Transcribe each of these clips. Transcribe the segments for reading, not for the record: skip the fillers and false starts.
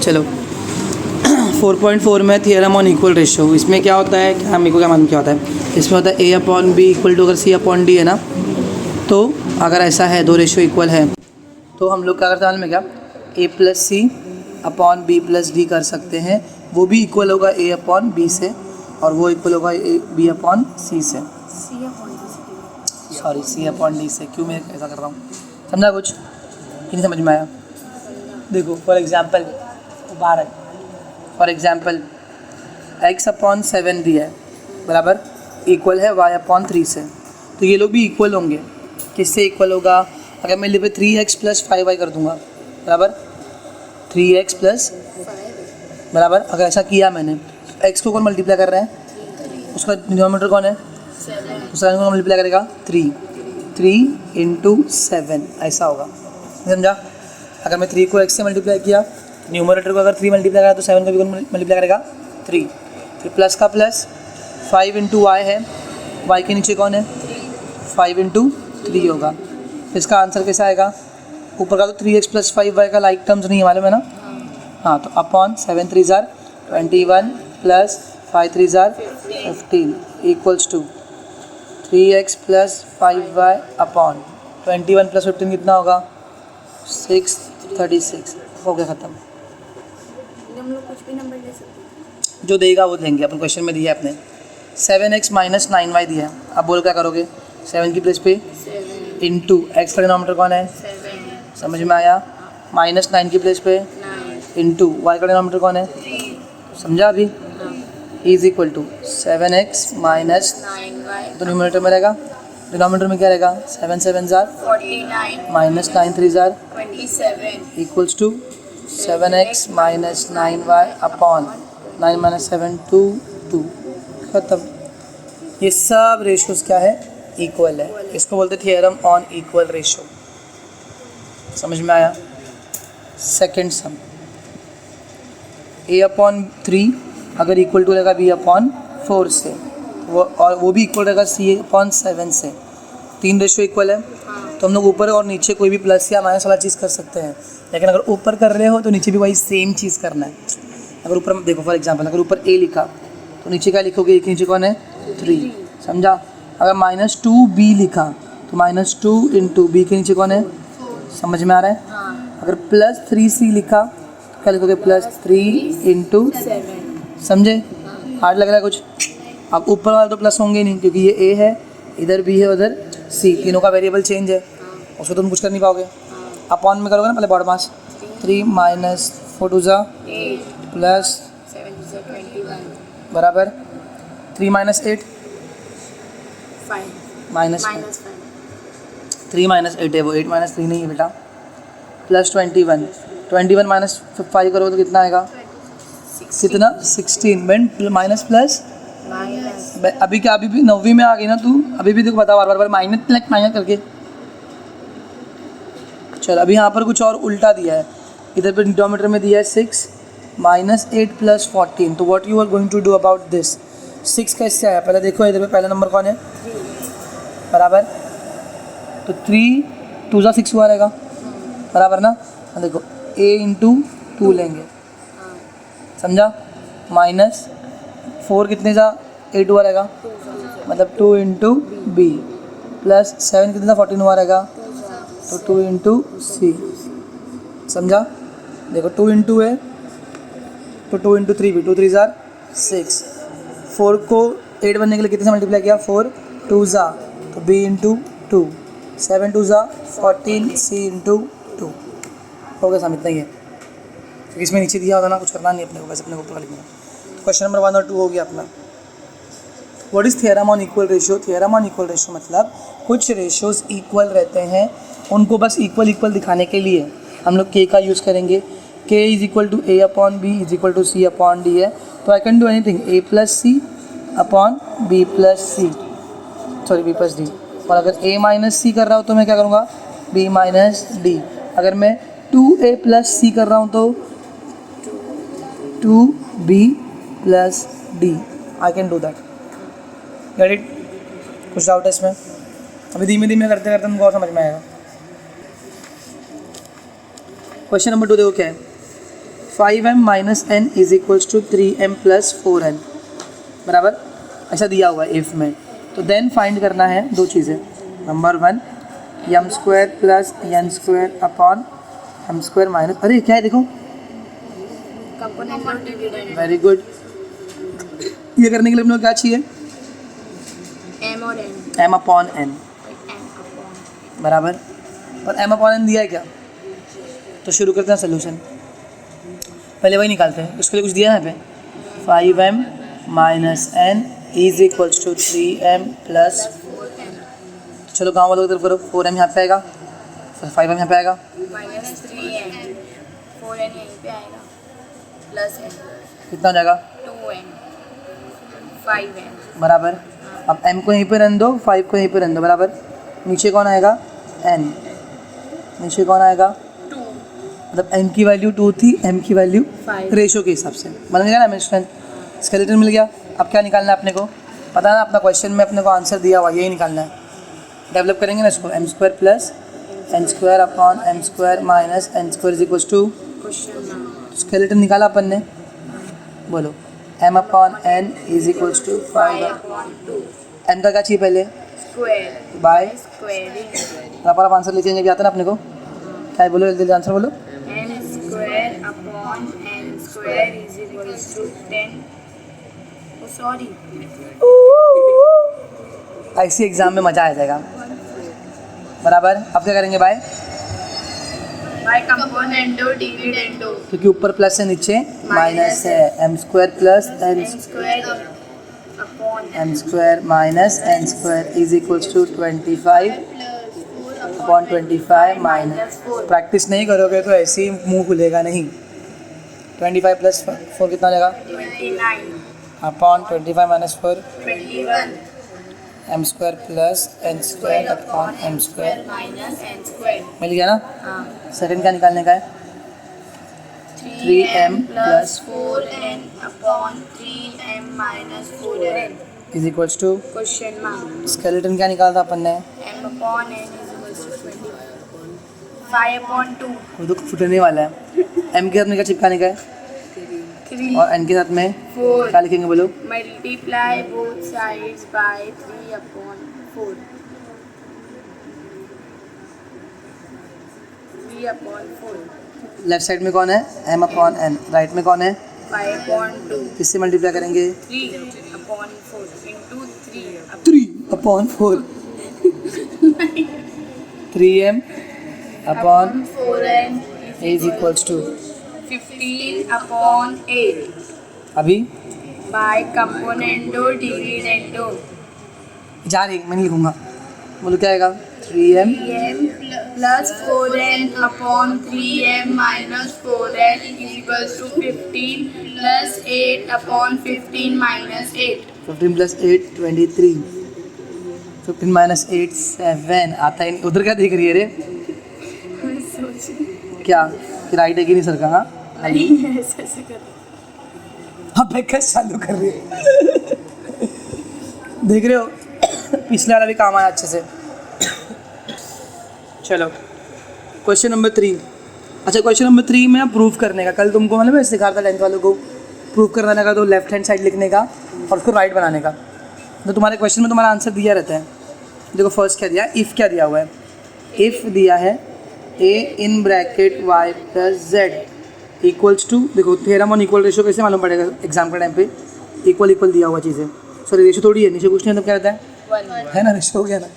चलो 4.4 में theorem on equal ratio, इसमें क्या होता है, क्या मेरे को क्या मालूम क्या होता है, इसमें होता है ए अपॉन बी इक्वल टू अगर सी अपॉन डी है ना, तो अगर ऐसा है दो रेशियो इक्वल है तो हम लोग क्या करते हैं मालूम है क्या, ए प्लस सी अपॉन बी प्लस डी कर सकते हैं, वो भी इक्वल होगा ए अपॉन बी से और वो इक्वल होगा ए बी अपॉन सी से, सॉरी सी अपॉन डी से। क्यों मैं ऐसा कर रहा हूँ, समझा कुछ कि नहीं समझ में आया? देखो फॉर एग्जांपल उदाहरण, फॉर एग्जांपल x अपॉन 7 दिया है बराबर इक्वल है y अपॉन 3 से, तो ये लोग भी इक्वल होंगे। किससे इक्वल होगा, अगर मैं लिखे 3x प्लस 5y कर दूंगा बराबर 3x प्लस बराबर, अगर ऐसा किया मैंने, x को कौन मल्टीप्लाई कर रहे हैं, उसका डिनोमिनेटर कौन है, दूसरा को मल्टीप्लाई करेगा 3 इंटू 7 ऐसा होगा, समझा? अगर मैं 3 को x से मल्टीप्लाई किया, न्यूमरेटर को अगर 3 मल्टीप्लाई करा तो 7 को भी कौन मल्टीप्लाई करेगा 3, फिर प्लस का प्लस 5 इंटू वाई है, y के नीचे कौन है 5 इंटू 3 होगा, इसका आंसर कैसा आएगा, ऊपर का तो 3x प्लस 5y का लाइक टर्म्स नहीं है मालूम है ना, हाँ तो अपॉन 7 3 जार 21 प्लस 5 3 जार 15 equals to 3x plus 5y upon 21 plus 15 कितना होगा 636, हो गया ख़त्म। हम लोग कुछ भी नंबर ले सकते हैं, जो देगा वो देंगे, अपन क्वेश्चन में दिया है अपने 7x माइनस 9y दिया है, अब बोल क्या करोगे 7 की प्लेस पे इंटू एक्स का डिनोमिनेटर कौन है 7 समझ में आया, माइनस 9 की प्लेस पे 9 इंटू वाई का डिनोमिनेटर कौन है 3 समझा अभी, is equal to 7x minus 9y तो न्यूमरेटर में रहेगा, डिनोमिनेटर में क्या रहेगा 7 7 जार 49 माइनस 9 3 जार 27 equals to 7x minus 9y upon 9 minus 7 2 2 खत्म। ये सब रेशियोज क्या है इक्वल है, इसको बोलते थियरम ऑन इक्वल रेशियो, समझ में आया? सेकंड सम a अपॉन 3 अगर इक्वल टू रहेगा b अपॉन 4 से, वो भी इक्वल रहेगा c अपॉन 7 से, 3 रेशियो इक्वल है तो हम लोग ऊपर और नीचे कोई भी प्लस या माइनस वाला चीज़ कर सकते हैं, लेकिन अगर ऊपर कर रहे हो तो नीचे भी वही सेम चीज़ करना है। अगर ऊपर देखो फॉर एग्जांपल अगर ऊपर a लिखा तो नीचे क्या लिखोगे, एक नीचे कौन है 3, समझा? अगर -2b लिखा तो -2 इंटू बी के नीचे कौन है, समझ में आ रहा है? अगर +3c लिखा तो क्या लिखोगे +3 इंटू 7 समझे? हार्ड लग रहा है कुछ? अब ऊपर वाला तो प्लस होंगे नहीं क्योंकि ये a है, इधर b है, उधर c, तीनों का वेरिएबल चेंज है, उसको तुम कुछ कर नहीं पाओगे। अपॉन में करोगे ना पहले बॉड मास 3 माइनस 4 2 ज़ा 8 प्लस 7 21 बराबर 3 माइनस 8 5 माइनस -5 3 माइनस 8 है वो, 8 माइनस 3 नहीं है बेटा, प्लस 21 माइनस 5 करोगे तो कितना आएगा, कितना 16 माइनस प्लस माइनस अभी क्या, अभी भी 9वीं में आ गई ना तू, अभी भी देखो बता बार बार माइनस प्लस माइनस करके। चल अभी यहाँ पर कुछ और उल्टा दिया है, इधर पर डिनोमिनेटर में दिया है 6 माइनस 8 प्लस 14, तो what you are going to do about this, 6 कैसे आया पहले देखो, इधर पे पहला नंबर कौन है बराबर, तो 3 2 ज़ा 6 हुआ रहेगा बराबर ना, देखो a इंटू 2 लेंगे, समझा? माइनस 4 कितने ज़ा 8 हुआ रहेगा, मतलब 2 इंटू बी प्लस 7 कितने ज़ा 14 हुआ रहेगा, तो 2 इंटू सी, समझा? देखो 2 इंटू है तो 2 इंटू 3 भी 2 3 ज़ार 6, 4 को 8 बनने के लिए कितने से मल्टीप्लाई किया 4 2 ज़ा, तो b इंटू 2 7 2 ज़ा 14 c इंटू 2 हो गया, इतना ही है क्योंकि इसमें नीचे दिया होगा ना, कुछ करना नहीं अपने को, बस अपने को ऊपर लिखना। क्वेश्चन नंबर 1 और 2 हो गया अपना। What is theorem on equal ratio, theorem on equal ratio मतलब कुछ रेशियोज इक्वल रहते हैं, उनको बस इक्वल इक्वल दिखाने के लिए हम लोग k का यूज़ करेंगे, k is equal to a upon b is equal to c upon d है, तो I can do anything a plus c upon b plus c, sorry b plus d, और अगर a माइनस c कर रहा हूँ तो मैं क्या करूँगा b माइनस d, अगर मैं 2a प्लस c कर रहा हूँ तो 2b plus d, I can do that, get it? कुछ डाउट है इसमें? अभी धीमे धीमे करते करते तुमको और समझ में आएगा। क्वेश्चन नंबर 2 देखो क्या है, 5m minus n is equals to 3m plus 4n, बराबर ऐसा दिया हुआ है इफ़ में। तो देन फाइंड करना है दो चीज़ें। Number 1 m square plus n square upon m square minus, अरे क्या है देखो, कंपोनेंट और डिविडेंड वेरी गुड। ये करने के लिए अपने को क्या चाहिए, m और n m upon n, m upon बराबर। और m अपॉन n दिया है क्या, तो शुरू करते हैं सोल्यूशन। पहले वही निकालते हैं, उसके लिए कुछ दिया है यहाँ पे 5m minus n is equals to 3m plus, चलो गाँव वालों की तरफ करो, 4m यहाँ पे आएगा, फिर 5m यहाँ पे आएगा, माइनस 3n 4n यहीं पे आएगा प्लस n कितना हो जाएगा 2n 5n बराबर। अब m को यहीं पे रहने दो, 5 को यहीं पे रहने दो, बराबर। नीचे कौन आएगा n, नीचे कौन आएगा 2 मतलब n की वैल्यू 2 थी, m की वैल्यू 5 रेशो के हिसाब से बन गया ना, स्केलेटन मिल गया। अब क्या निकालना है अपने को, पता है ना अपना क्वेश्चन में अपने को आंसर दिया हुआ, यही निकालना है। डेवलप करेंगे ना इसको, m square plus n square upon m square minus n square is equals to, question mark skeleton निकाला अपन ने, बोलो m upon n is equals to 5 5/2 m का क्या चाहिए पहले स्क्वायर बाय, स्क्वायरिंग आप आंसर लिख लेंगे, भी आता है ना अपने को, क्या है बोलो जल्दी आंसर बोलो, m square upon n square is equals to 10 sorry ऐसी एग्जाम में मज़ा आ जाएगा, बराबर। अब क्या करेंगे बाय, बाय कंपोनेंटो डिविडेंडो क्योंकि ऊपर प्लस है नीचे माइनस है, m square plus n square upon m square minus n square is equals to 25 upon 25 minus, practice नहीं करोगे तो ऐसे ही मुंह खुलेगा नहीं। 25 प्लस 4 कितना हो जाएगा 29 upon 25 minus 4 21 m square plus n square upon m square, minus n square मिल गया ना। हाँ सेकंड क्या निकालने का है 3m plus 4n upon 3m minus 4n is equals to, question mark skeleton क्या निकाला था अपन ने, m upon n is equals to 5/2 वो तो फुटने वाला है। m के साथ में क्या चिपकाने का है 3 और n के साथ में 4 क्या लिखेंगे बोलो, multiply both sides by 3/4 3/4 left side में कौन है m अपॉन n, राइट में कौन है 5/2 किससे मल्टीप्लाई करेंगे 3/4 into 3 3 upon 4 3m upon 4n is equals to 15/8 अभी by componendo dividendo जा रही मैं नहीं लिखूंगा, बोलो क्या आएगा 3m 3m plus 4n upon 3m minus 4n is equals to 15 plus 8 upon 15 minus 8. 15 plus 8 23, 15 minus 8 7 आता है। उधर क्या देख रही है रे, क्या कि राइट है कि नहीं सर का, हाँ ऐसे कर हाँ बैकस चालू कर रही है देख रहे हो पिछले वाला भी काम आया अच्छे से। चलो क्वेश्चन नंबर 3। अच्छा क्वेश्चन नंबर 3 में प्रूफ करने का, कल तुमको मतलब मैं सिखा था 10th वालों को प्रूफ करने का, तो लेफ्ट हैंड साइड लिखने का और उसको राइट बनाने का। तो तुम्हारे क्वेश्चन में तुम्हारा आंसर दिया रहता है। देखो फर्स्ट क्या दिया, इफ़ क्या दिया हुआ है, इफ़ दिया है a in bracket y plus z equals to, देखो थ्योरम ऑन इक्वल रेशियो कैसे मालूम पड़ेगा एग्जाम के टाइम पे, इक्वल इक्वल दिया हुआ चीज़ें, सॉरी रेशियो थोड़ी है, नीचे कुछ नहीं है तो क्या रहता है ना, रेशियो हो गया ना,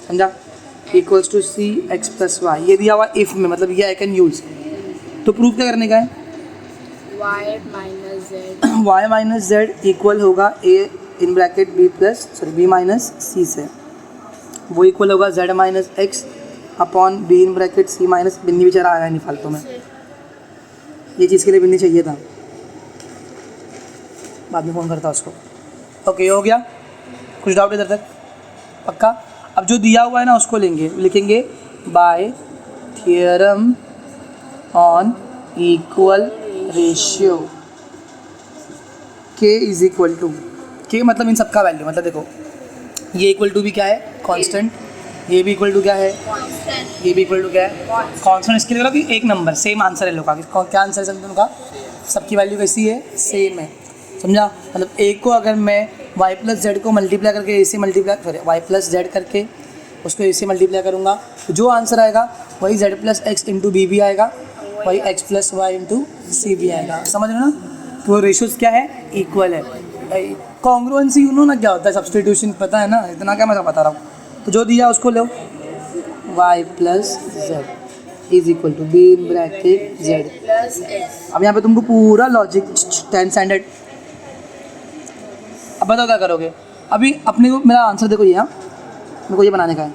समझा। Equals to C X plus Y, ये दिया हुआ इफ़ में, मतलब ये आई कैन यूज़। तो प्रूफ क्या करने का है, y माइनस जेड इक्वल होगा a in bracket b plus sorry b minus C से, वो इक्वल होगा z minus x upon b in bracket c minus, Binny बेचारा आया नहीं फालतू में, ये चीज़ के लिए बिन्नी चाहिए था, बाद में फ़ोन करता उसको। ओके हो गया, कुछ डाउट इधर तक पक्का। अब जो दिया हुआ है ना उसको लेंगे, लिखेंगे by theorem on equal ratio k is equal to, के मतलब इन सबका वैल्यू, मतलब देखो ये इक्वल टू भी क्या है कांस्टेंट, ये भी इक्वल टू क्या है, constant, ये भी इक्वल टू क्या है, कॉन्स्टेंट। इसके लिए करो कि एक नंबर सेम आंसर है लोग का, क्या आंसर है सब उनका, सबकी वैल्यू कैसी है, सेम है। समझा? मतलब एक को अगर मैं y प्लस जेड को मल्टीप्लाई करके ए से multiply sorry y plus Z करके उसको ए से मल्टीप्लाई करूँगा तो जो आंसर आएगा वही z plus x into b भी आएगा, वही x plus y into c भी आएगा। समझ रहे हो ना? तो रेशियोज क्या है, इक्वल है। कॉन्ग्रुएंसी यू नो ना क्या होता है, सब्स्टिट्यूशन पता है ना, इतना क्या मैं बता रहा हूँ। तो जो दिया उसको लो, y plus z is equal to b in bracket z. plus x, अब यहाँ पे तुमको पूरा लॉजिक 10 स्टैंडर्ड। अब बताओ क्या करोगे। अभी अपने को मेरा आंसर देखो, ये मेरे को ये बनाने का है,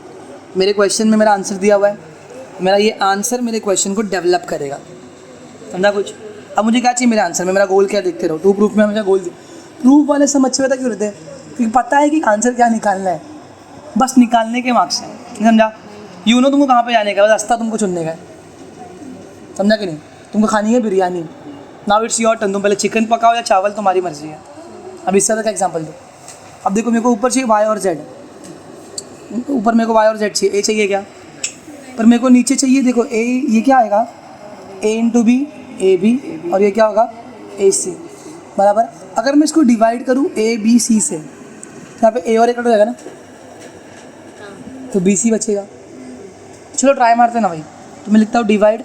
मेरे क्वेश्चन में मेरा आंसर दिया हुआ है, मेरा ये आंसर मेरे क्वेश्चन को डेवलप करेगा। समझा कुछ? अब मुझे क्या चाहिए मेरे आंसर में, मेरा गोल क्या देखते रहो। टू प्रूफ में हमेशा गोल प्रूफ वाले समझ से पता क्यों रहते हैं, क्योंकि पता है कि आंसर क्या निकालना है, बस निकालने के मार्क्स हैं। समझा? यू नो तुमको कहाँ पे जाने का, बस रास्ता तुमको चुनने का है। समझा कि नहीं? तुमको खानी है biryani, now it's your turn, तुम पहले चिकन पकाओ या चावल, तुम्हारी मर्जी है। अब इससे ज़्यादा का एग्जाम्पल दो। अब देखो मेरे को ऊपर चाहिए वाई और जेड, ऊपर मेरे को वाई और जेड चाहिए, ए चाहिए क्या, पर मेरे को नीचे चाहिए देखो ए, ये क्या आएगा, ए इंटू बी, ए बी, और ये क्या होगा, ए सी बराबर। अगर मैं इसको डिवाइड करूँ ए बी सी से, यहाँ पे ए और ए कट हो जाएगा ना, तो बी सी बचेगा। चलो ट्राई मारते हैं ना भाई। तो मैं लिखता हूँ डिवाइड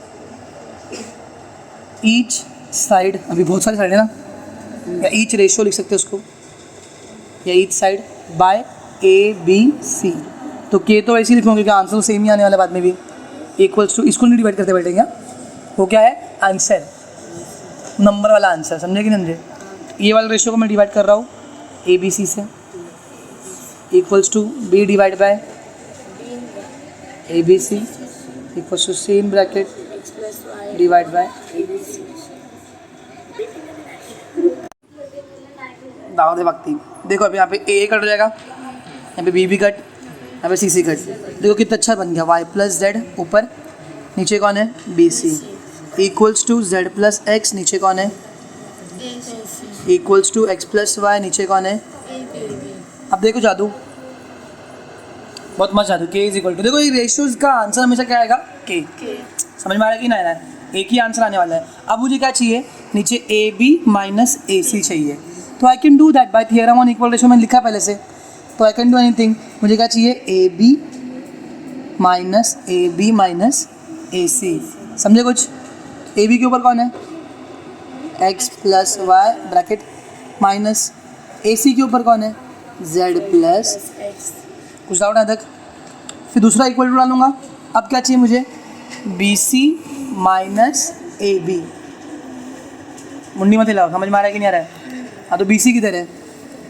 ईच साइड, अभी बहुत सारी साइड है ना, या ईच रेशियो लिख सकते हैं उसको, या each side by a b c. तो के तो ऐसे ही लिखूँगा क्योंकि आंसर तो सेम ही आने वाला बाद में भी, इक्वल्स टू, इसको नहीं डिवाइड करते बैठेंगे। वो क्या है, आंसर, नंबर वाला आंसर। समझे कि नहीं समझे? ये वाला रेशियो को मैं डिवाइड कर रहा हूँ ए बी सी से, equals to b divide by a b c equals to c in bracket x plus y, divide by दाव दे भक्ति। देखो अभी यहाँ पे ए कट हो जाएगा, यहाँ पे बी भी कट, यहाँ पे सी सी कट। देखो कितना अच्छा बन गया, वाई प्लस जेड ऊपर, नीचे कौन है, b c, equals to z plus x, नीचे कौन है, equals to x plus y, नीचे कौन है। अब देखो जादू, बहुत मस्त जादू। के इज इक्वल टू, देखो ये रेशियोज का आंसर हमेशा क्या आएगा, के। समझ में आ रहा है कि नहीं आ रहा है? एक ही आंसर आने वाला है। अब मुझे क्या चाहिए, नीचे ए बी माइनस ए सी चाहिए, तो I can do that bye theorem on equal ratio, मैंने लिखा पहले से, तो आई कैन डू एनीथिंग। मुझे क्या चाहिए, ए बी माइनस ए सी। समझे कुछ? ए बी के ऊपर कौन है, x plus Y bracket minus A C के ऊपर कौन है, जेड प्लस x, कुछ डाउट है तक? फिर दूसरा इक्वल टू डालूंगा। अब क्या चाहिए मुझे, b c minus a b. मुंडी मत हिलाओ, समझ में आ रहा है कि नहीं आ रहा है? हाँ, तो बी सी किधर है,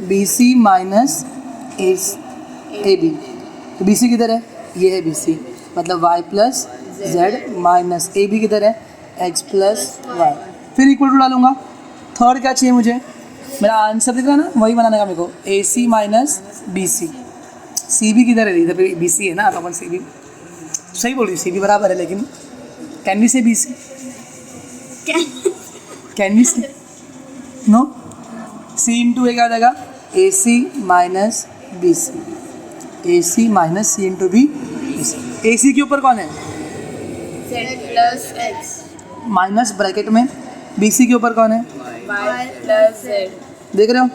b c minus a b, तो बी सी किधर है, ये है बी सी, मतलब y plus z minus a b किधर है, एक्स प्लस वाई। फिर इक्वल टू डालूंगा। थर्ड क्या चाहिए मुझे, मेरा आंसर दिख रहा है ना, वही बनाने का मेरे को, A C minus B C. C B किधर है, इधर पे बी सी है ना, तो अपन सी बी सही बोल रही, सी बी बराबर है, लेकिन कैन वी से बी सी, कैन वी से नो, सी इंटू ए क्या हो जाएगा, ए सी माइनस बी सी, ए सी माइनस सी इंटू बी सी। ए सी के ऊपर कौन है, z plus x, minus bracket में बी सी के ऊपर कौन है, y plus z, देख रहे हो?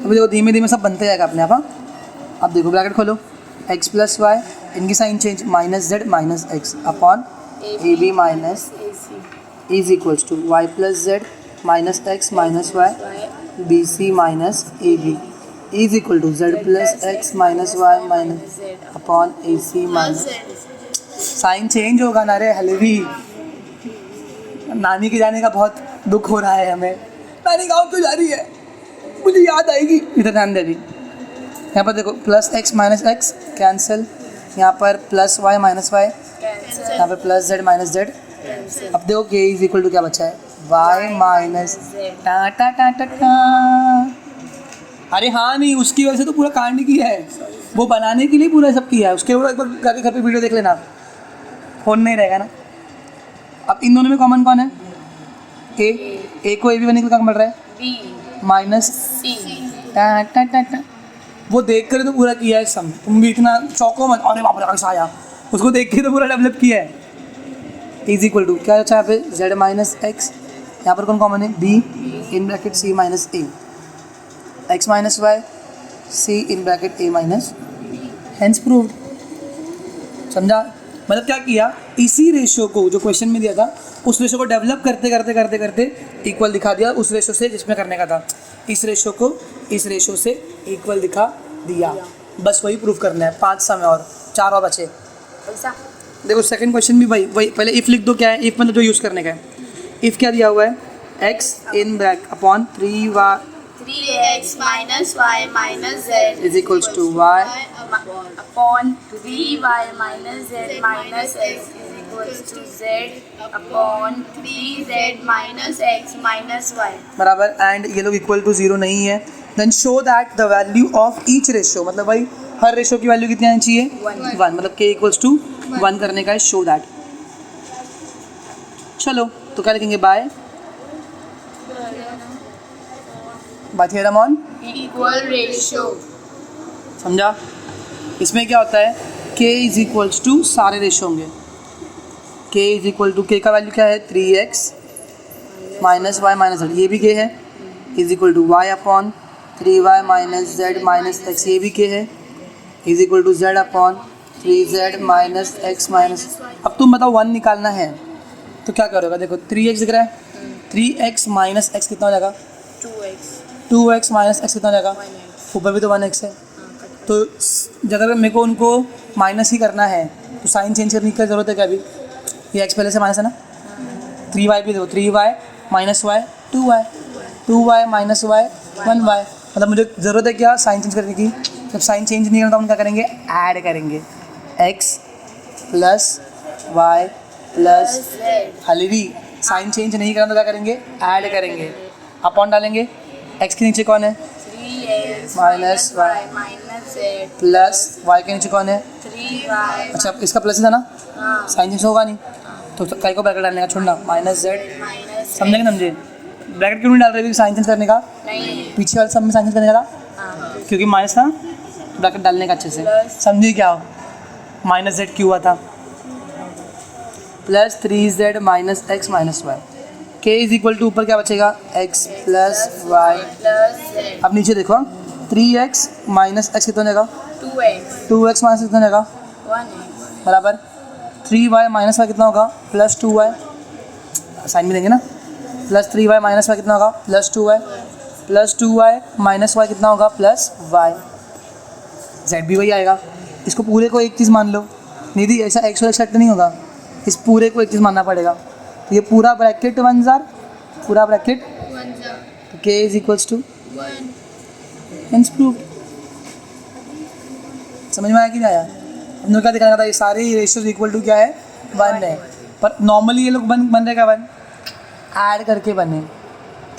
अभी देखो धीमे धीमे सब बनते जाएगा अपने आप। हाँ, अब देखो ब्रैकेट खोलो, एक्स प्लस वाई, इनकी sign change, minus z minus x upon a b minus ac, is equals to y plus z minus x minus y, y b c minus a b is equal to z plus x minus y minus z upon a C minus. z। Sign change होगा ना रे हलवी। नानी के जाने का बहुत दुख हो रहा है हमें, नानी गाँव क्यों जा रही है, मुझे याद आएगी। इधर ध्यान दे, अभी यहाँ पर देखो plus x minus x cancel, यहाँ पर plus y minus y, cancel, यहाँ पर plus z minus z. cancel, अब देखो के इज इक्वल टू क्या बचा है, वाई माइनस टा टा टा टा टा। अरे हाँ, नहीं उसकी वजह से तो पूरा कांड किया है, वो बनाने के लिए पूरा सब किया है। उसके ऊपर एक बार जाके घर पे वीडियो देख लेना, फोन नहीं रहेगा ना। अब इन दोनों में कॉमन कौन है, ए को ए भी बनने के लिए क्या मिल रहा है, b, माइनस c, टा टा टा टा। वो देख कर तो पूरा किया है सम, तुम भी इतना चौको मत, अरे बाप रे कैसा आया, उसको देख के तो पूरा डेवलप किया है। इज इक्वल टू क्या अच्छा यहाँ पे z माइनस एक्स, यहाँ पर कौन कॉमन है b in bracket c minus a, x minus y c in bracket a minus, hence proved. समझा? मतलब क्या किया, इसी रेशियो को जो क्वेश्चन में दिया था उस रेशियो को डेवलप करते करते करते करते इक्वल दिखा दिया उस रेशियो से जिसमें करने का था। इस रेशियो को इस रेशियो से इक्वल दिखा दिया, बस वही प्रूफ करना है। 5 समय और 4 और बचे। देखो सेकंड क्वेश्चन भी वही पहले इफ़ लिख दो। क्या है इफ़, मतलब जो यूज़ करने का है। इफ़ क्या दिया हुआ है, x in bracket upon 3x minus y minus z is equals to y upon 3y minus z minus x is equals to z upon 3z minus x minus y। बराबर। And ये लोग equal to 0 नहीं है। Then show that the value of each ratio, मतलब भाई हर ratio की value कितनी आनी चाहिए, 1, मतलब k इक्वल्स टू 1 करने का है, शो दैट। चलो तो क्या लिखेंगे, by theorem on equal ratio। समझा? इसमें क्या होता है, k इज इक्वल्स टू सारे रेशियो होंगे, k is equal to, k का वैल्यू क्या है 3x minus y minus Z, ये भी k है, is equal to y upon 3y minus z minus x, ये भी k है, is equal to z upon 3z minus x minus. अब तुम बताओ 1 निकालना है तो क्या करोगे, देखो 3x दिख रहा है, 3x माइनस एक्स कितना हो जाएगा, 2x माइनस एक्स कितना हो जाएगा, ऊपर भी तो 1x है। तो अगर मेरे को उनको माइनस ही करना है तो साइन चेंज करने की ज़रूरत है क्या, अभी ये x पहले से माइनस है ना, 3y भी देखो, 3y minus Y 2y, 2y minus Y 1y, मतलब मुझे ज़रूरत है क्या, साइन चेंज करने की। जब साइन चेंज नहीं करना तो हम क्या करेंगे, ऐड करेंगे, x प्लस वाई प्लस, खाली भी साइन चेंज नहीं करना तो क्या करेंगे, ऐड करेंगे, अपॉन डालेंगे, x के नीचे कौन है 3x minus y minus z plus y के नीचे कौन है, 3y अच्छा इसका प्लस था ना, हाँ साइन चेंज होगा नहीं तो कई को ब्रैकेट डालने का छोड़ना, माइनस जेड, minus समझे कि समझे? ब्रैकेट क्यों नहीं डाल रहे, क्योंकि साइन चेंज करने का, नहीं पीछे वाले सब में साइन चेंज करने का था, हाँ क्योंकि माइनस था, ब्रैकेट डालने का अच्छे से, समझिए क्या हो, माइनस जेड क्यों हुआ था, plus 3z minus x minus y, k is equal to ऊपर क्या बचेगा, x plus y, plus z अब नीचे देखो 3x माइनस एक्स कितना हो जाएगा, 2x 2x माइनस कितना हो जाएगा, 1x बराबर 3y माइनस वाई कितना होगा, प्लस 2y, साइन भी देंगे ना, प्लस 3y माइनस वाई कितना होगा, plus 2y, plus 2y minus Y कितना होगा, प्लस y, z भी वही आएगा। इसको पूरे को एक चीज़ मान लो, निधि ऐसा x और x सेट नहीं होगा, इस पूरे को एक चीज़ मानना पड़ेगा, तो ये पूरा ब्रैकेट 1 जार, पूरा ब्रैकेट, तो k is equals to 1 hence proved. समझ में आया कि नहीं आया? हमने क्या दिखाना था, ये सारे रेशियोज इक्वल टू क्या है, 1 है, पर नॉर्मली ये लोग बन रहेगा 1, ऐड करके बने।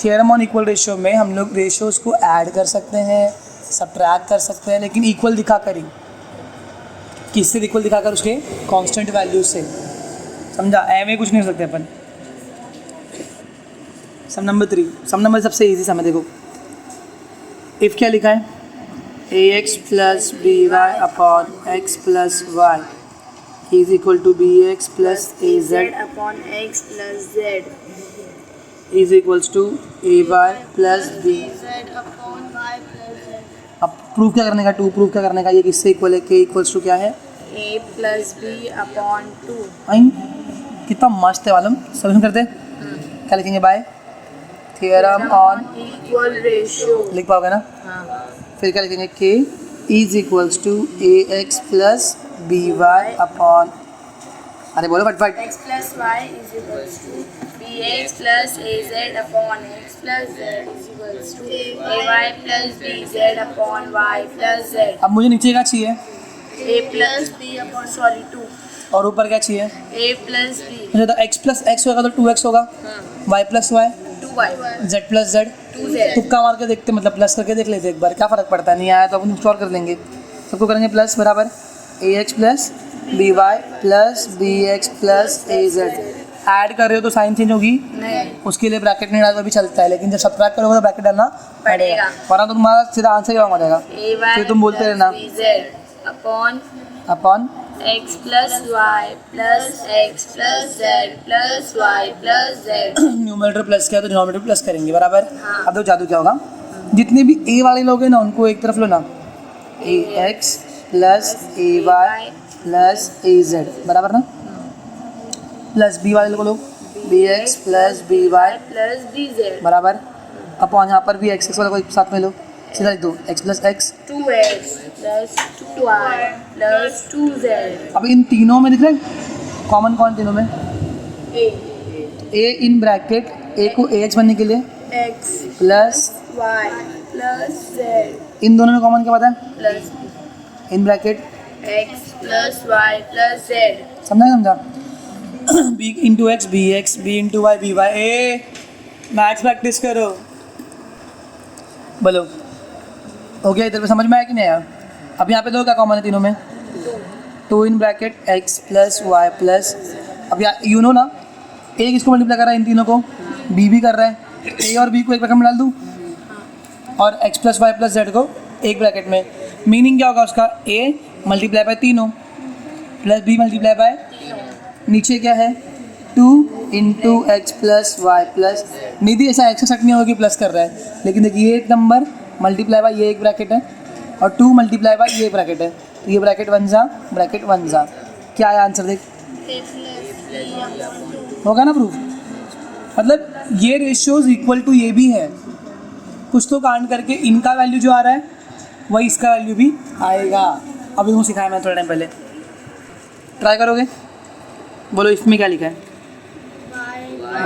थियरम ऑन इक्वल रेशियो में हम लोग रेशियोज को ऐड कर सकते हैं, सब्ट्रैक्ट कर सकते हैं, लेकिन इक्वल दिखा कर ही, किससे इक्वल दिखाकर, उसके कांस्टेंट वैल्यू से, समझा? ऐ कुछ नहीं हो सकते अपन। सम नंबर 3, सम नंबर सबसे इजी सम है, देखो इफ़ क्या लिखा है, ax plus B y upon x plus y is equal to b x plus A z upon x plus z is equals to a y plus b. z upon y plus z अब proof क्या करने का, to proof क्या करने का, ये किससे equal है, के इक्वल्स टू क्या है, a plus b upon 2 fine. कितना मस्त है मालूम, सॉल्यूशन करते क्या लिखेंगे, by theorem on equal ratio लिख पाओगे ना, हाँ फिर क्या लिखेंगे, k is equals to a x plus B y upon, अरे बोलो फटफट, x plus y is equals to bx plus az upon x plus z is equals to ay plus bz upon y plus z अब मुझे नीचे क्या चाहिए, a plus b upon sorry 2 और ऊपर क्या चाहिए, a plus b मुझे तो x प्लस एक्स होगा तो 2x होगा, y plus y, 2y z plus z, 2z तुक्का मार के देखते, मतलब प्लस करके देख लेते एक बार, क्या फ़र्क पड़ता है, नहीं आया तो अपन सॉल्व कर लेंगे, सबको करेंगे प्लस, बराबर ax plus B Y plus B x plus ए जेड, ऐड कर रहे हो तो साइन चेंज होगी, नहीं उसके लिए ब्रैकेट नहीं डाल तो भी चलता है, लेकिन जब सब्ट्रैक्ट करोगे तो ब्रैकेट डालना पड़ेगा। वरना तो तुम्हारा सीधा आंसर ही रॉन्ग हो जाएगा। फिर तुम बोलते रहना upon upon x plus y plus x plus z plus y plus z। Numerator plus किया तो डिनोमिनेटर प्लस करेंगे, बराबर। हाँ। अब देखो जादू क्या होगा, जितने भी ए वाले लोग हैं ना उनको एक तरफ लो ना, a x plus a y plus A z, बराबर ना, प्लस बी वाले लोग b x plus B y plus bz बराबर। अपॉन यहाँ पर भी एक्स एक्स वाले को एक साथ में लो, सीधा लिख दो x plus x. 2x plus 2y plus 2z। अब इन तीनों में दिख रहा है कॉमन कौन तीनों में, ए इन ब्रैकेट ए को ए एक्स बनने के लिए x प्लस y plus z इन दोनों में कॉमन क्या पता है, plus in bracket x plus y plus z। समझा समझा। B into X B into Y B Y. ए मैथ्स प्रैक्टिस करो, बोलो हो गया इधर पे, समझ में आया कि नहीं आया। अब यहाँ पे दो क्या कॉमन है तीनों में, 2 in bracket x plus y plus, अब यहाँ यू नो ना, ए किसको मल्टीप्लाई कर रहा है इन तीनों को, बी भी कर रहा है, ए और बी को एक ब्रैकेट में डाल दूँ और x plus y plus z को एक ब्रैकेट में। मीनिंग क्या होगा उसका, ए मल्टीप्लाई बाय तीनों प्लस बी मल्टीप्लाई बाय नीचे क्या है 2 into x plus y plus, Nidhi ऐसा एक्स सेट नहीं होगी प्लस कर रहा है, लेकिन देखिए ये एक नंबर मल्टीप्लाई बाय ये एक ब्रैकेट है और 2 मल्टीप्लाई बाय ये एक ब्रैकेट है, तो ये ब्रैकेट बन जा, क्या है आंसर देख, होगा ना प्रूफ। मतलब ये रेशियोज इक्वल टू ये भी है, कुछ तो कांड करके इनका वैल्यू जो आ रहा है वही इसका वैल्यू भी आएगा। अभी वो सिखाया मैं थोड़ा टाइम पहले, ट्राई करोगे, बोलो इसमें क्या लिखा है,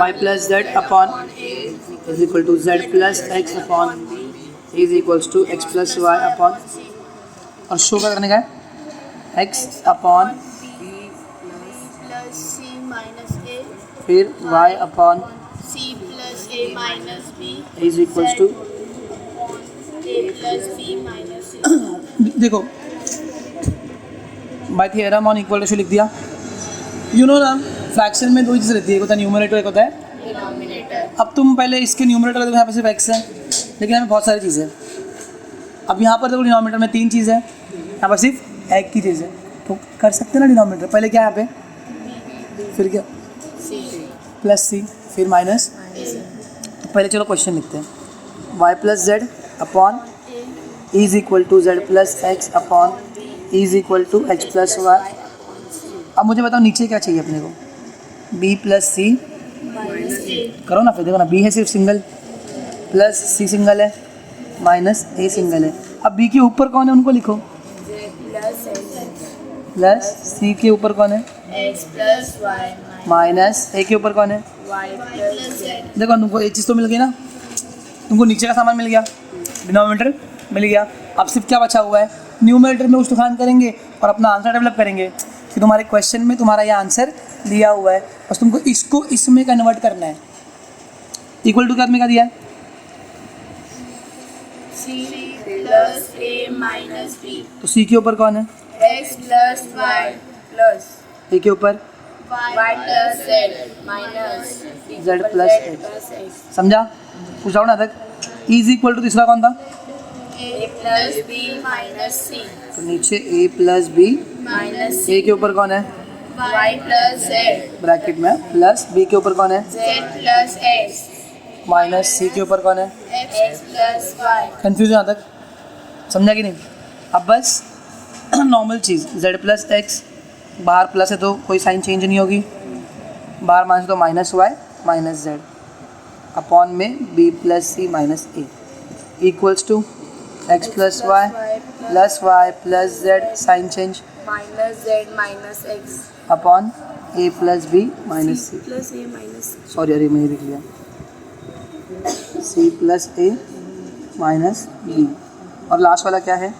y plus z upon is equal to z plus x upon is equals to x plus y upon, और शो क्या करने का है, x अपॉन plus c minus a फिर y अपॉन c plus a minus b is equals टू, a plus b minus c। देखो by theorem on equal ratio लिख दिया। यू नो ना फ्रैक्शन में दो चीज़ रहती है, एक होता है न्यूमरेटर एक होता है डिनोमिनेटर। अब तुम पहले इसके न्यूमरेटर देखो, यहाँ पर सिर्फ x है, लेकिन यहाँ पे बहुत सारी चीज़ें। अब यहाँ पर देखो डिनोमिनेटर में 3 चीज़ है, यहाँ पर सिर्फ एक की चीज़ है, तो कर सकते हैं ना डिनोमिनेटर, पहले क्या यहाँ पे, फिर क्या प्लस सी फिर माइनस, तो पहले चलो क्वेश्चन लिखते हैं, y plus z upon is equal to z plus x upon is equal to x plus y. अब मुझे बताओ नीचे क्या चाहिए अपने को, b प्लस सी, करो ना फिर, देखो ना b है सिर्फ सिंगल, प्लस सी सिंगल है, माइनस ए सिंगल है। अब b के ऊपर कौन है उनको लिखो, प्लस सी के ऊपर कौन है, x plus y माइनस ए के ऊपर कौन है, y plus z। देखो तुमको एक चीज़ तो मिल गई ना, तुमको नीचे का सामान मिल गया, डिनोमिनेटर मिल गया। अब सिर्फ क्या बचा हुआ है, न्यूमरेटर में कुछ तो फाइंड करेंगे और अपना आंसर डेवलप करेंगे कि तुम्हारे क्वेश्चन में तुम्हारा ये आंसर दिया हुआ है, बस तुमको इसको इसमें कन्वर्ट करना है। इक्वल टू क्या तुम्हें क्या दिया है, c plus a minus b तो सी के ऊपर कौन है, x plus y plus ए के ऊपर y plus z minus Z plus x, plus x। समझा, पूछा हो ना तक। इज इक्वल टू तीसरा कौन था, a plus b minus c तो नीचे ए प्लस बी, minus c ए के ऊपर कौन है, y plus z ब्रैकेट में प्लस बी के ऊपर कौन है, z plus x माइनस सी के ऊपर कौन है, x plus y। कंफ्यूज यहाँ तक, समझा कि नहीं। अब बस नॉर्मल चीज़ z प्लस एक्स, बाहर प्लस है तो कोई साइन चेंज नहीं होगी, बाहर माइनस तो minus y minus z upon में b plus c minus a equals to x plus y plus z sign change minus z minus x अपॉन a plus b minus c, plus a minus c। Sorry अरे मैंने लिख लिया, c plus a minus b, और last वाला क्या है,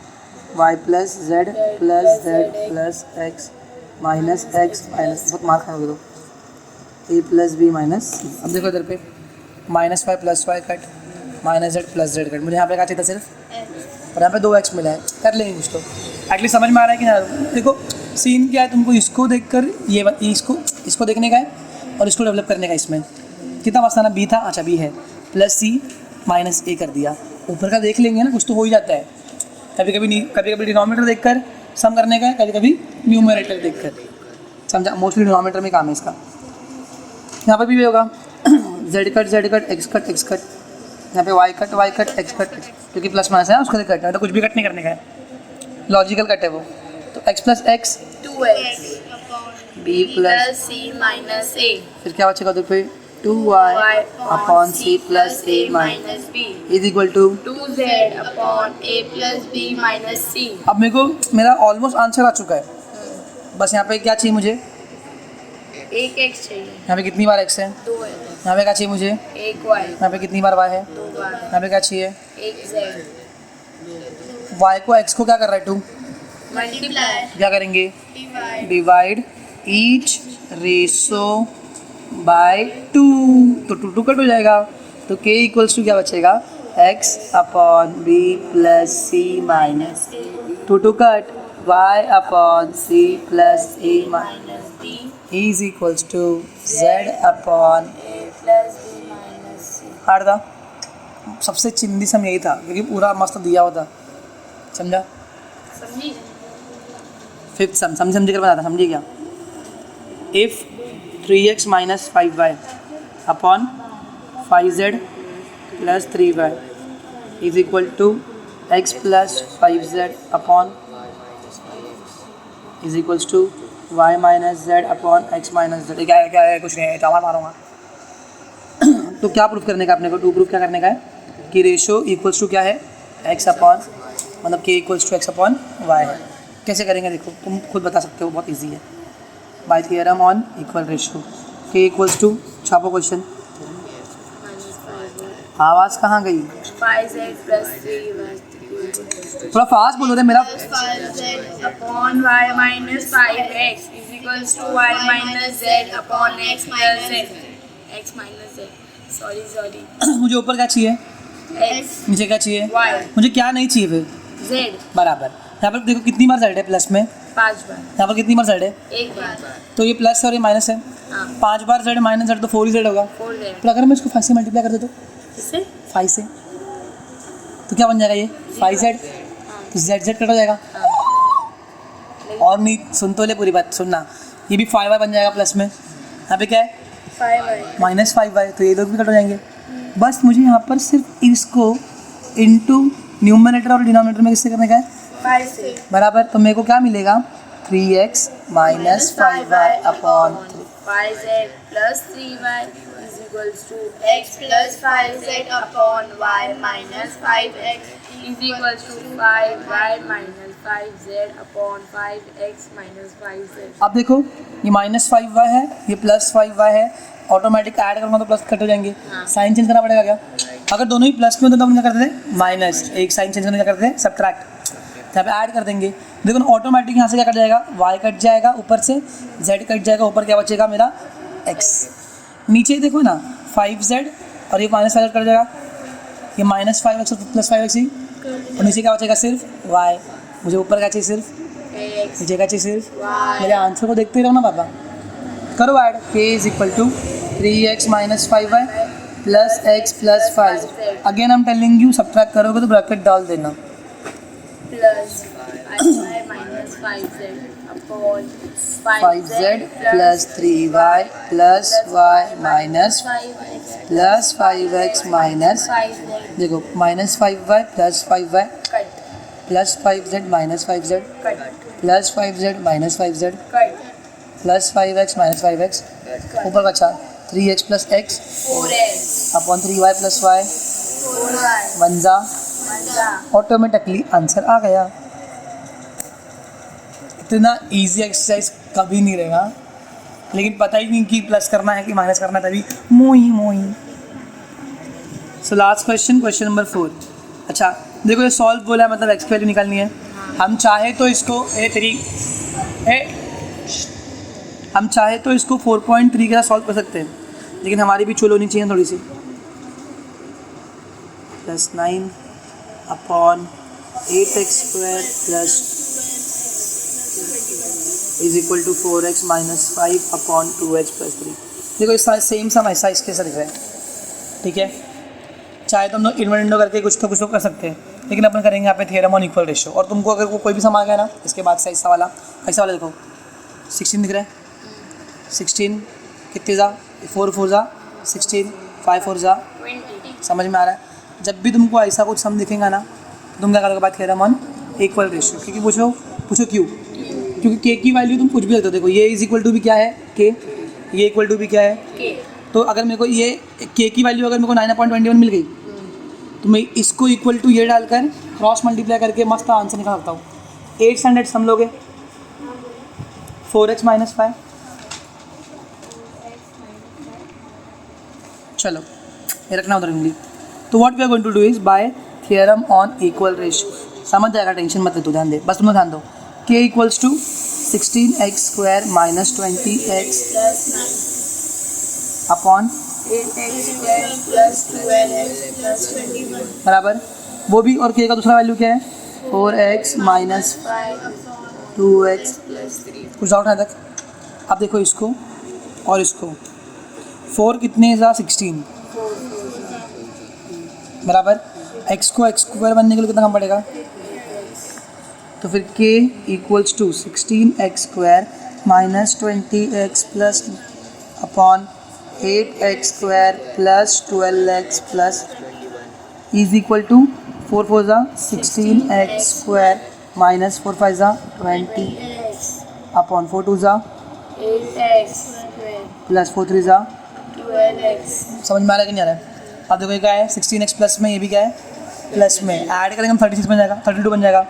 y plus z plus x minus बहुत मार्क खाओगे तो a plus b minus c. अब देखो इधर पे minus y plus y cut, minus z plus z cut, मुझे यहाँ पे क्या चाहिए था सिर्फ, और यहाँ पे 2x मिला है, कर लेंगे कुछ तो, एटलीस्ट समझ में आ रहा है कि ना। देखो सीन क्या है, तुमको इसको देखकर ये इसको देखने का है, और इसको डेवलप करने का इसमें कितना बचता ना, बी था, अच्छा बी है, प्लस सी माइनस ए कर दिया। ऊपर का देख लेंगे ना, कुछ तो हो ही जाता है। कभी कभी डिनोमिनेटर देखकर सम करने का है, कभी कभी न्यूमरेटर देखकर, समझा। मोस्टली डिनोमिनेटर में काम है इसका। यहाँ पर भी होगा जेड कट एक्स कट, यहाँ पे वाई कट एक्स कट, क्योंकि प्लस माइनस है उसको कटना है, तो कुछ भी कट नहीं करने का है, लॉजिकल कट है वो। तो x plus x 2x b plus c minus a फिर क्या बचेगा, उधर पे 2y upon c plus a minus b is equal to. 2z upon a plus b minus c। अब मेरे को मेरा ऑलमोस्ट आंसर आ चुका है, बस यहाँ पे क्या चाहिए मुझे, एक x चाहिए, यहाँ पे कितनी बार x है, 2 है, यहाँ पे क्या चाहिए मुझे, एक y, यहाँ पे कितनी बार y है, 2 बार, यहाँ पे क्या चाहिए, एक z। y को x को क्या कर रहा है 2, मल्टीप्लाई क्या करेंगे, divide divide each ratio by 2, तो 2 कट हो जाएगा, तो k इक्वल्स टू क्या बचेगा, x upon b plus c minus 2 cut y upon c plus a minus b is equals to z upon a plus b minus c। Hard था, सबसे चिंदी सम यही था क्योंकि पूरा मस्त दिया हुआ था, समझा। समझी? फिफ्थ सम समझ कर बनाता, समझिए क्या, if 3x minus 5y upon 5z plus 3y is equal to x plus 5z upon is equals to y minus z upon x minus z। क्या है कुछ नहीं है, चावल मारूंगा। तो क्या प्रूफ करने का अपने को, 2 प्रूफ क्या करने का है कि रेशो इक्वल्स टू क्या है, x अपॉन मतलब k equals to x upon y है। कैसे करेंगे देखो, तुम खुद बता सकते हो, बहुत इजी है। By theorem on equal ratio k equals to, छापो क्वेश्चन। आवाज़ कहाँ गई, 5z plus 3y थोड़ा फास्ट बोलो रे, मेरा 5z upon y minus 5x is equals to y minus z upon x plus z। x minus z, sorry मुझे ऊपर क्या चाहिए, x नीचे क्या चाहिए, y मुझे क्या नहीं चाहिए फिर, z बराबर। यहाँ पर देखो कितनी बार z है प्लस में, 5 बार, यहाँ पर कितनी बार z है, एक बार, तो ये प्लस है और ये माइनस है, हाँ 5 बार z माइनस z तो 4z होगा। 4z। तो अगर मैं इसको 5 से मल्टीप्लाई कर दे तो किससे? 5 से, तो क्या बन जाएगा ये 5z, तो z कट हो जाएगा। और नहीं सुन तो ले पूरी बात, सुनना, ये भी 5y बन जाएगा प्लस में, यहाँ पे क्या है 5y माइनस 5y, तो ये लोग भी कट हो जाएंगे। बस मुझे यहाँ पर सिर्फ इसको इनटू न्यूमरेटर और डिनोमिनेटर में किससे करने का है, 5 से बराबर। तो मेरे को क्या मिलेगा, 3x minus 5y upon 5z plus 3y is equals to x plus 5z upon y minus 5x is equals to 5y minus 5z upon 5x minus 5z। अब देखो ये माइनस 5y है, ये प्लस 5y है, automatic add करूँगा तो plus cut हो जाएंगे। साइन चेंज करना पड़ेगा क्या, अगर दोनों ही प्लस में होते तो हम क्या करते थे, माइनस, एक साइन चेंज करने क्या करते थे, सब्ट्रैक्ट, यहाँ पे ऐड कर देंगे। देखो ना ऑटोमेटिक यहाँ से क्या कट जाएगा, y कट जाएगा, ऊपर से z कट जाएगा, ऊपर क्या बचेगा मेरा x। नीचे देखो ना 5z और ये माइनस 5z कट जाएगा, ये माइनस 5x और प्लस 5x ही, और नीचे क्या बचेगा सिर्फ y। मुझे ऊपर क्या चाहिए सिर्फ, x नीचे क्या चाहिए सिर्फ, y मेरे आंसर को देखते रहो ना पापा। करो add, k is equal to 3x minus 5y plus x plus 5। Again I am telling you, subtract करोगे तो ब्रैकेट डाल देना, plus 5y minus 5z upon 5z plus 3y plus y minus 5x plus 5x minus, 5z देखो minus 5y plus 5y cut plus 5z minus 5z cut plus 5z minus 5z cut plus 5x minus 5x, ऊपर बचा 3x plus x 4x upon 3y plus y 4y वंजा, 1 automatically answer आ गया। इतना easy exercise कभी नहीं रहेगा, लेकिन पता ही नहीं कि प्लस करना है कि माइनस करना है, तभी मोही। So last question, question number 4। अच्छा देखो ये सॉल्व बोला है, मतलब एक्स की वैल्यू निकालनी है। हम चाहे तो इसको हम चाहे तो इसको 4.3 के साथ सॉल्व कर सकते हैं, लेकिन हमारी भी चुल होनी चाहिए थोड़ी सी। Plus 9 upon 8x square plus is equal to 4x minus 5 upon 2x plus 3। देखो इस सेम सम ऐसा इसके साथ दिख रहा है, ठीक है। चाहे तो हम लोग इन्वर्ट करके कुछ तो कर सकते हैं, लेकिन अपन करेंगे यहाँ पे थ्योरम ऑन इक्वल रेशियो। और तुमको अगर कोई भी सम आ गया ना इसके बाद से ऐसा वाला देखो 16 दिख रहा है, 16 कितने जा 4 4 जा 16, 5 4 जा 20. समझ में आ रहा है। जब भी तुमको ऐसा कुछ सम दिखेगा ना तो तुम क्या करोगे बाद थ्योरम ऑन इक्वल रेशियो, क्योंकि पूछो क्यों, क्योंकि के की वैल्यू तुम कुछ भी रखते हो। देखो ये इज इक्वल टू भी क्या है के, ये इक्वल टू भी क्या है K. तो अगर मेरे को ये के की वैल्यू अगर मेरे को 9.21 मिल गई तो मैं इसको इक्वल टू ये डालकर क्रॉस मल्टीप्लाई करके मस्त आंसर निकाल सकता हूँ। 8 स्टैंडर्ड सम लोगे 4x - 5, चलो ये रखना उधर मिली। तो what we are going to do is by theorem on equal ratio, समझ जाएगा, टेंशन मत ले तू, ध्यान दे, बस तुम ध्यान दो। k equals to 16x² - 20x Plus 9. Upon 8x² plus 12x plus 21. बराबर वो भी, और k का दूसरा वैल्यू क्या है 4x - 5 2x। plus 3. कुछ डाउट है तक। अब देखो इसको और इसको, 4 कितने जा 16 बराबर x को x² बनने के लिए कितना कम पड़ेगा, तो फिर k equals to 16x² - 20x plus upon 8x² plus 12x plus is equal to 4 4 जा 16x² minus 4 5 जा 20 अपॉन 4 2 जा 8x² प्लस 4 3 जा 12x. समझ में आ रहा है कि नहीं आ रहा है। अब देखो ये क्या है 16x प्लस में, ये भी क्या है प्लस में, ऐड करेंगे हम 36 बन जाएगा, 32 बन जाएगा,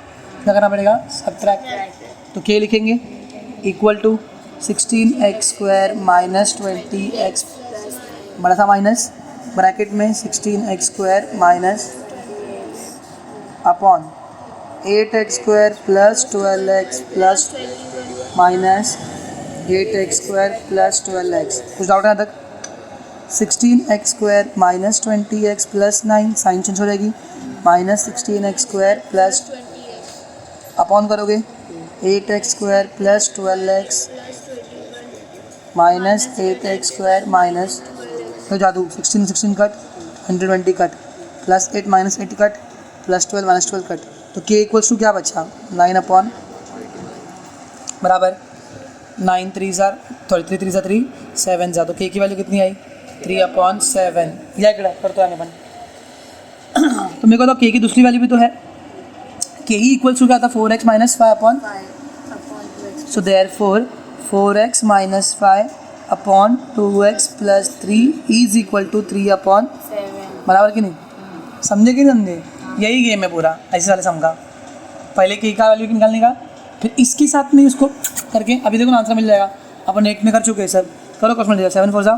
क्या करना पड़ेगा सब्ट्रैक्ट। तो k लिखेंगे इक्वल टू 16x² - 20x बड़ा सा माइनस ब्रैकेट में 16x² minus upon 8x² plus 12x plus minus 8x² plus 12x। कुछ डाउट है तक। 16x² minus 20x plus 9 sign change हो जाएगी, माइनस 16x² प्लस अपॉन करोगे 8x² plus 12x minus 8x² minus, तो जादू 16 16 cut 120 cut plus 8 minus 80 cut plus 12 minus 12 cut, तो k equals to क्या बचा 9 अपॉन बराबर 9 3 जार 3 3 3 7 जा, तो k की वैल्यू कितनी आई 3/7 या इकड़ा करते आगे बन। तो मेरे को तो k की दूसरी वैल्यू भी तो है, k ही इक्वल्स टू क्या था 4x - 5 upon, 5 upon 2x. So therefore 4x - 5 upon 2x plus 3 is equal to 3/7 बराबर कि नहीं, समझे कि नहीं समझे। यही गेम है पूरा ऐसे वाले सम का, पहले k का वैल्यू निकालने का, फिर इसके साथ में उसको करके अभी देखो ना आंसर मिल जाएगा। अपन एक में कर चुके हैं सब, करो क्वेश्चन मिल जाएगा 7 4 जा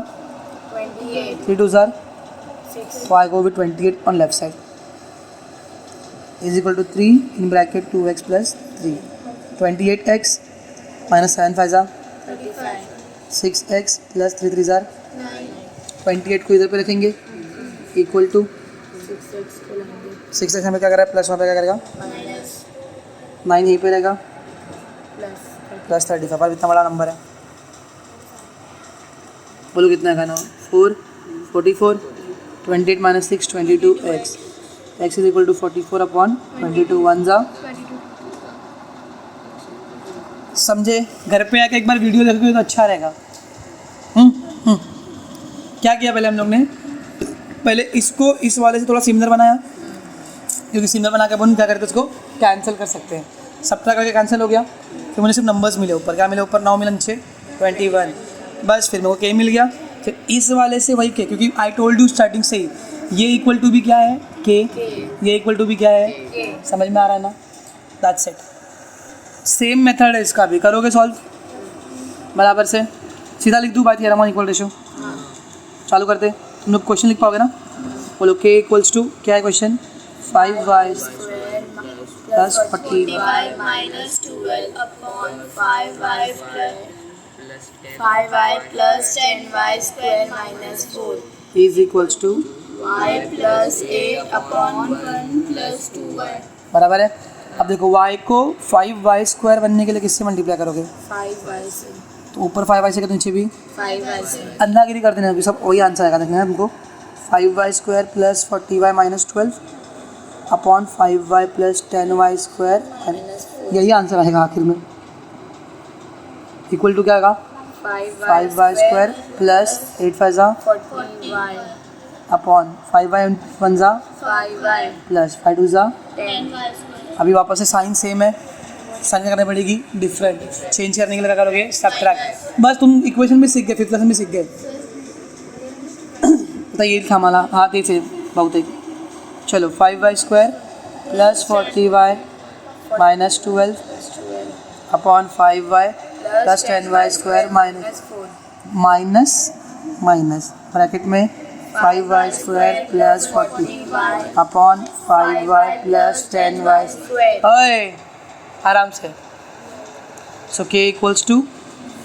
28 3 2 jar 6 so I go with 28 on left side is equal to 3 in bracket 2x plus 3 28x minus 7 5 जा 35 6x plus 3 3 जार 9 28 को इधर पे रखेंगे इक्वल टू 6x को लेंगे 6x में क्या करेगा प्लस वहाँ पे क्या करेगा माइनस 9 यहीं पे रहेगा प्लस प्लस 35 पर इतना बड़ा नंबर है, बोलो कितना है ना 4 44 28 minus 6 22x x is equal to 44 upon 22 1 जा, समझे। घर पे आके एक बार वीडियो देखोगे तो अच्छा रहेगा। क्या किया पहले हम लोग ने, पहले इसको इस वाले से थोड़ा सिमिलर बनाया, क्योंकि सिमिलर बना के अपन क्या करते उसको कैंसिल कर सकते हैं, सबका करके कैंसिल हो गया, फिर मुझे सिर्फ नंबर्स मिले ऊपर, क्या मिले ऊपर 9 मिले नीचे 21, बस फिर मेरे को k मिल गया। फिर इस वाले से वही k, क्योंकि आई टोल्ड यू स्टार्टिंग से ही ये इक्वल टू भी क्या है k, ये इक्वल टू भी क्या है, समझ में आ रहा है ना, दैट्स इट। सेम मेथड है इसका भी, करोगे सॉल्व बराबर से, सीधा लिख दूँ bye theorem on equal ratio, चालू करते। तुम लोग क्वेश्चन लिख पाओगे ना, बोलो k इक्वल्स टू क्या है question 5y plus 40 5y minus 12 upon 5y plus 5y plus 10y square minus 4 is equals to y plus 8 upon 1 plus 2y बराबर है। अब देखो y को 5y स्क्वायर बनने के लिए किससे मल्टीप्लाई करोगे, 5y से तो ऊपर 5y से नीचे भी 5y से अंधागिरी कर देना, अभी सब वही आंसर आएगा। देखना है हमको 5y square plus 40y minus 12 upon 5y plus 10y square, यही आंसर आएगा आखिर में। इक्वल टू क्या आएगा 5y square plus 8 Pfizer 40y upon 5y 1 जा 5y प्लस 5 2 जा। 10y अभी वापस से साइन सेम है, साइन क्या करनी पड़ेगी डिफरेंट, चेंज करने के लिए क्या करोगे सब्ट्रैक्ट। बस तुम इक्वेशन भी सीख गए, 5th क्लास में सीख गए। पता ये लिखा हमारा, हाँ तेज से बहुत एक। चलो 5y square plus 40y minus 12 upon 5y plus 10y square minus minus bracket में 5y square plus 40 upon 5y plus 10y ओए आराम से। So k equals to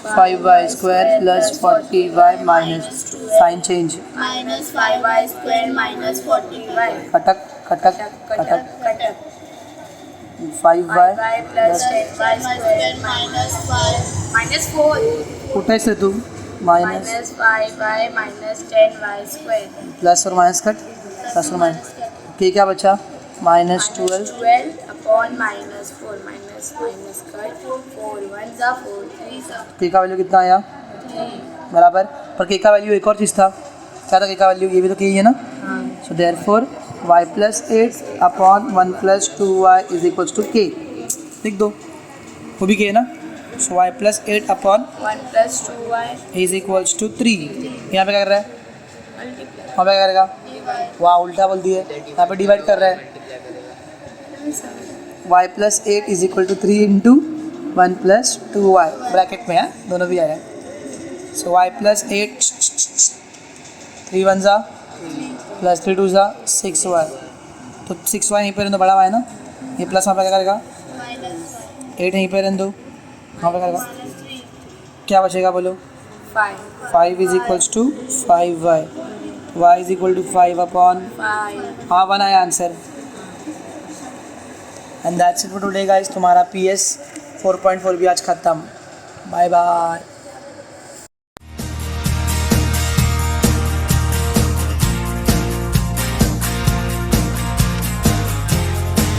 5y square plus 40y minus sign change minus 5y square minus 40y कटक कटक कटक कटक 5y 5y plus 10y square minus 4 उठे से तू minus minus 5y minus 10y square plus और माइनस कट, प्लस और minus k क्या बचा minus 12 12 upon minus 4 minus cut 4 1 जा 4 3 जा k का वैल्यू कितना आया 3 बराबर। पर k का वैल्यू एक और चीज़ था, क्या था k का वैल्यू, ये भी तो k ही है ना। So therefore y plus 8 upon 1 plus 2y is equals to k, लिख दो, वो भी k है ना। So y plus 8 upon 1 plus 2y is equals to 3। यहाँ पे क्या कर रहा है, multiply वहाँ पे क्या करेगा, dy वाह उल्टा बोल दिए, यहाँ पे डिवाइड कर रहा है। y plus 8 is equal to 3 into 1 plus 2y bracket में है, दोनों भी आया। सो y प्लस 8 3 1 जा प्लस 3 2 जा 6y, तो 6y यहीं पर रहने दो, बड़ा y है ना, ये प्लस वहाँ पे क्या करेगा 8 यहीं पर रहने दो, वहाँ पे करेगा क्या बचेगा बोलो 5 5 is equals to 5y, y is equal to 5 upon 5 हाँ वन आया answer. And that's it for today guys, तुम्हारा PS 4.4 भी आज खत्म। Bye bye.